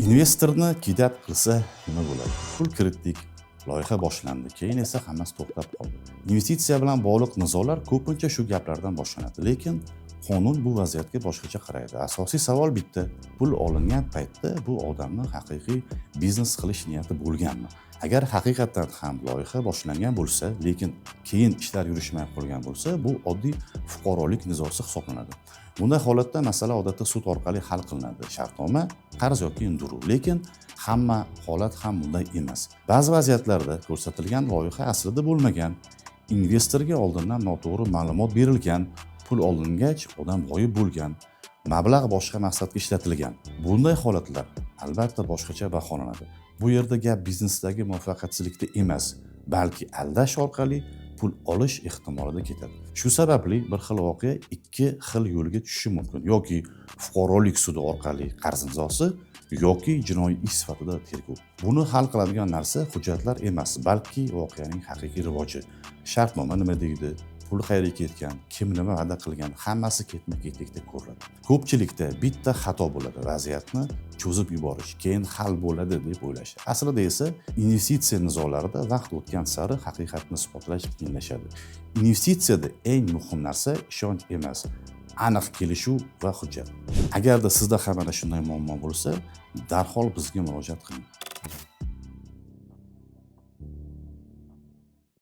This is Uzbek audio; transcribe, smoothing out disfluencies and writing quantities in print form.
Investorni kidab qilsa nima bo'ladi? Pul kiritdik, loyiha boshlandi, keyin esa hammasi to'xtab qoldi. Investitsiya bilan bog'liq nizolar ko'pincha shu gaplardan boshlanadi, lekin qonun bu vaziyatga boshqacha qaraydi. Asosiy savol bitta: pul olingan paytda bu odamning haqiqiy biznes qilish niyati bo'lganmi? Agar haqiqatan ham loyiha boshlangan bo'lsa, lekin keyin ishlar yurishmay qolgan bo'lsa, bu oddiy fuqarolik nizosi hisoblanadi. Bunday holatda masala odatda sud orqali hal qilinadi. Shartnoma, qarz yoki undiruv. Lekin hamma holat ham bunday emas. Ba'zi vaziyatlarda ko'rsatilgan loyiha aslida bo'lmagan, investorga oldindan noto'g'ri ma'lumot berilgan, pul olingach odam g'oyib bo'lgan, mablag' boshqa maqsadga ishlatilgan. Bunday holatlar albatta boshqacha baholanadi. Bu yerda gap biznesdagi muvaffaqiyatsizlikda emas, balki aldash orqali pul olish ehtimolida ketadi. Shu sababli bir xil voqea ikki xil yo'lga tushishi mumkin. Yoki fuqarolik sudi orqali qarz nizosi, yoki jinoiy ish sifatida tergov. Buni hal qiladigan narsa hujjatlar emas, balki voqeaning haqiqiy rivoji. Shartnoma nima deydi? Pul qayerga ketgan, kim nima va'da qilgan, hammasi ketma-ketlikda ko'riladi. Ko'pchilikda bitta xato bo'ladi: vaziyatni cho'zib yuborish, keyin hal bo'ladi deb o'ylash. Aslida esa investitsiya nizolarida vaqt o'tgan sari haqiqatni isbotlash qiyinlashadi. Investitsiyada eng muhim narsa ishonch emas, aniq kelishuv va hujjat. Agarda sizda ham mana shunday muammo bo'lsa, darhol bizga murojaat qiling.